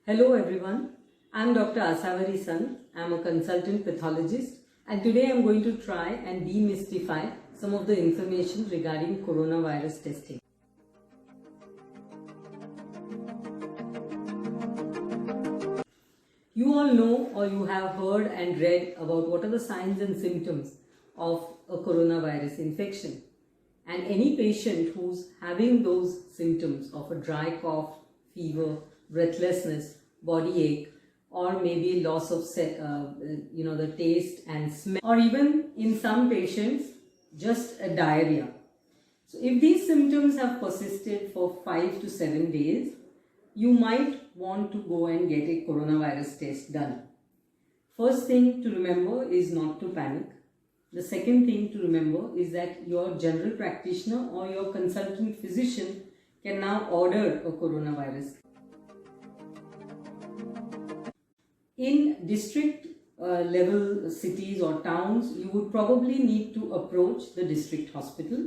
Hello everyone, I am Dr. Asavari San. I am a consultant pathologist and today I am going to try and demystify some of the information regarding coronavirus testing. You all know or you have heard and read about what are the signs and symptoms of a coronavirus infection. And any patient who's having those symptoms of a dry cough, fever, breathlessness, body ache, or maybe loss of the taste and smell, or even in some patients just a diarrhea. So if these symptoms have persisted for 5 to 7 days, you might want to go and get a coronavirus test done. First thing to remember is not to panic. The second thing to remember is that your general practitioner or your consultant physician can now order a coronavirus. In district level cities or towns, you would probably need to approach the district hospital.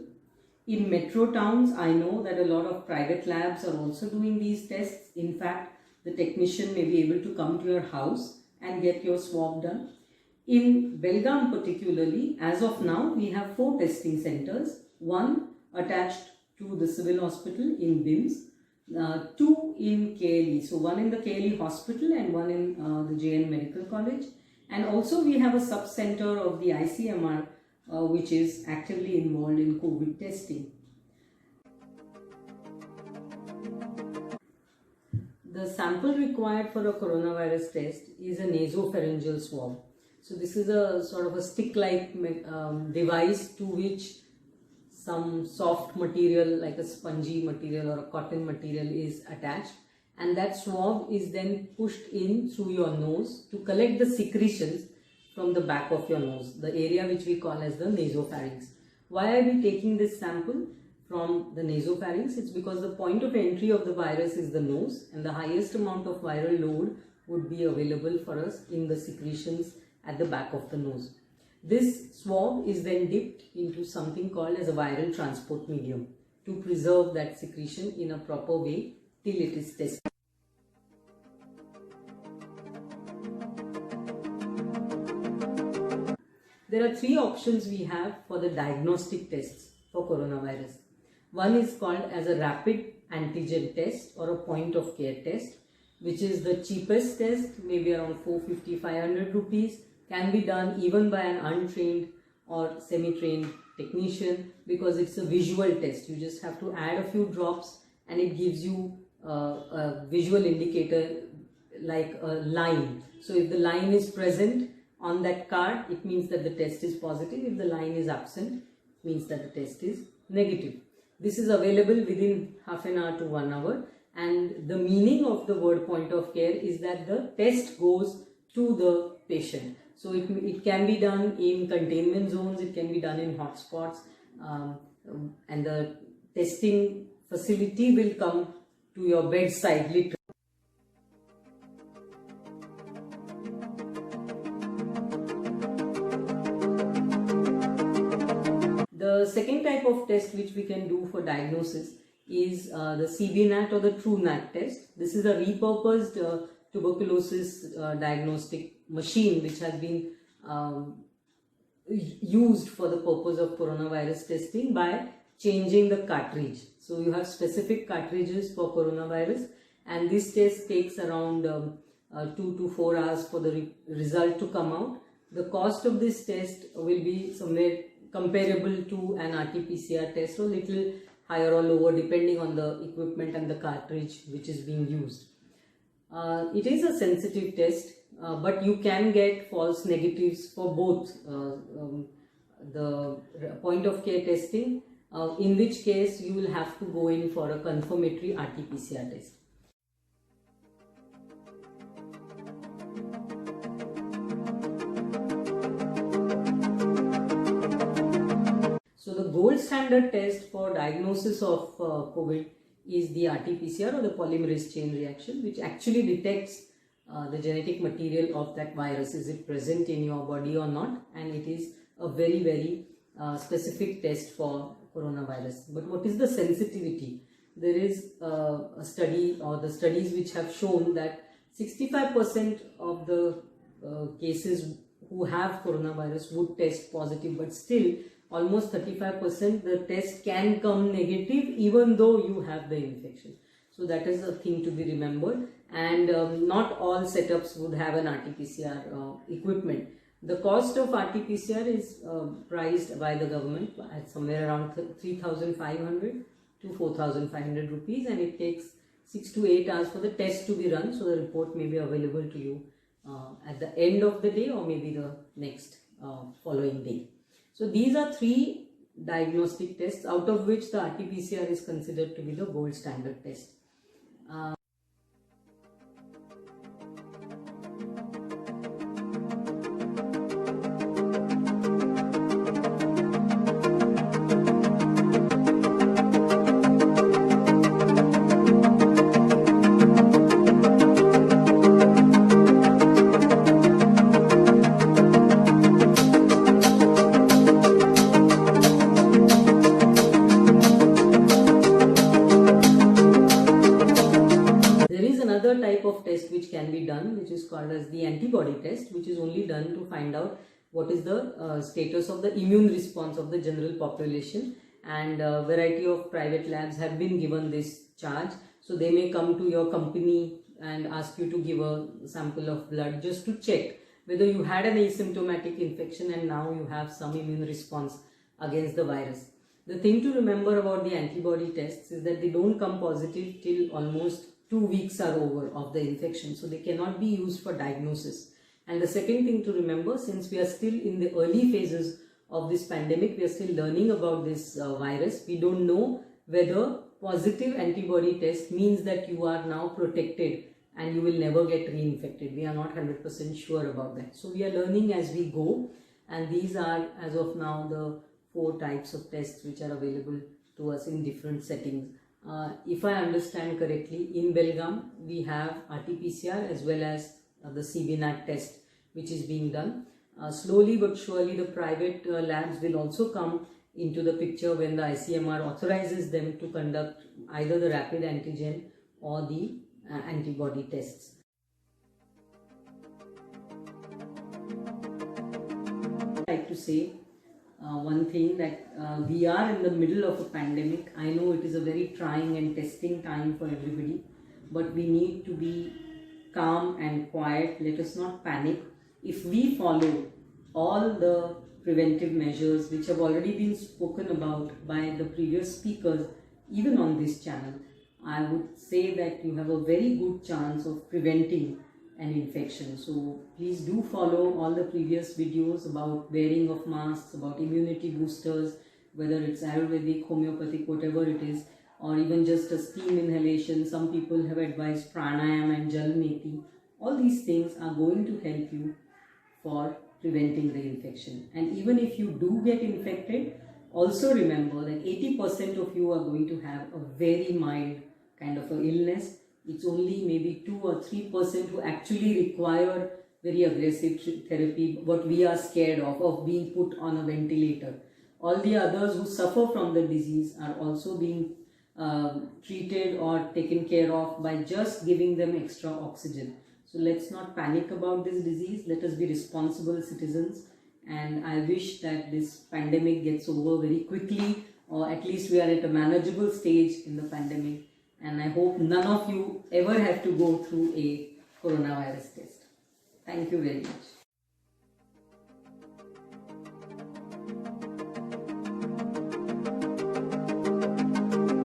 In metro towns, I know that a lot of private labs are also doing these tests. In fact, the technician may be able to come to your house and get your swab done. In Belgaum particularly, as of now, we have 4 testing centers, one attached to the civil hospital in BIMS, 2 in KLE, so one in the KLE hospital and one in the JN Medical College, and also we have a sub-center of the ICMR which is actively involved in COVID testing. The sample required for a coronavirus test is a nasopharyngeal swab. So this is a sort of a stick-like device to which some soft material like a spongy material or a cotton material is attached, and that swab is then pushed in through your nose to collect the secretions from the back of your nose, the area which we call as the nasopharynx. Why are we taking this sample from the nasopharynx? It's because the point of entry of the virus is the nose, and the highest amount of viral load would be available for us in the secretions at the back of the nose. This swab is then dipped into something called as a viral transport medium to preserve that secretion in a proper way till it is tested. There are 3 options we have for the diagnostic tests for coronavirus. One is called as a rapid antigen test or a point of care test, which is the cheapest test, maybe around 450-500 rupees, can be done even by an untrained or semi-trained technician because it's a visual test. You just have to add a few drops and it gives you a visual indicator like a line. So if the line is present on that card, it means that the test is positive. If the line is absent, it means that the test is negative. This is available within half an hour to 1 hour, and the meaning of the word point of care is that the test goes to the patient. So it can be done in containment zones, it can be done in hotspots, and the testing facility will come to your bedside literally. The second type of test which we can do for diagnosis is the CBNAT or the TrueNAT test. This is a repurposed tuberculosis diagnostic machine which has been used for the purpose of coronavirus testing by changing the cartridge. So you have specific cartridges for coronavirus, and this test takes around 2 to 4 hours for the result to come out. The cost of this test will be somewhere comparable to an RT-PCR test, or little higher or lower depending on the equipment and the cartridge which is being used. It is a sensitive test, but you can get false negatives for both the point of care testing, in which case you will have to go in for a confirmatory RT-PCR test. So the gold standard test for diagnosis of COVID is the RT-PCR or the polymerase chain reaction, which actually detects the genetic material of that virus. Is it present in your body or not? And it is a very, very specific test for coronavirus. But what is the sensitivity? There is a study, or the studies which have shown that 65% of the cases who have coronavirus would test positive, but still almost 35% the test can come negative even though you have the infection. So that is a thing to be remembered, and not all setups would have an RT-PCR equipment. The cost of RT-PCR is priced by the government at somewhere around 3,500 to 4,500 rupees, and it takes 6 to 8 hours for the test to be run, so the report may be available to you at the end of the day or maybe the next following day. So these are 3 diagnostic tests, out of which the RT-PCR is considered to be the gold standard test. Another type of test which can be done, which is called as the antibody test, which is only done to find out what is the status of the immune response of the general population, and a variety of private labs have been given this charge. So they may come to your company and ask you to give a sample of blood just to check whether you had an asymptomatic infection and now you have some immune response against the virus. The thing to remember about the antibody tests is that they don't come positive till almost 2 weeks are over of the infection, so they cannot be used for diagnosis. And the second thing to remember, since we are still in the early phases of this pandemic, we are still learning about this virus, we don't know whether positive antibody test means that you are now protected and you will never get reinfected. We are not 100% sure about that. So we are learning as we go, and these are as of now the 4 types of tests which are available to us in different settings. If I understand correctly, in Belgaum we have RT-PCR as well as the CBNAT test which is being done. Slowly but surely the private labs will also come into the picture when the ICMR authorizes them to conduct either the rapid antigen or the antibody tests. I would like to say one thing, that we are in the middle of a pandemic. I know it is a very trying and testing time for everybody, but we need to be calm and quiet. Let us not panic. If we follow all the preventive measures which have already been spoken about by the previous speakers, even on this channel, I would say that you have a very good chance of preventing an infection. So please do follow all the previous videos about wearing of masks, about immunity boosters, whether it's Ayurvedic, homeopathic, whatever it is, or even just a steam inhalation. Some people have advised pranayama and jalneti. All these things are going to help you for preventing the infection. And even if you do get infected, also remember that 80% of you are going to have a very mild kind of an illness. It's only maybe 2 or 3% who actually require very aggressive therapy, what we are scared of being put on a ventilator. All the others who suffer from the disease are also being treated or taken care of by just giving them extra oxygen. So let's not panic about this disease. Let us be responsible citizens, and I wish that this pandemic gets over very quickly, or at least we are at a manageable stage in the pandemic. And I hope none of you ever have to go through a coronavirus test. Thank you very much.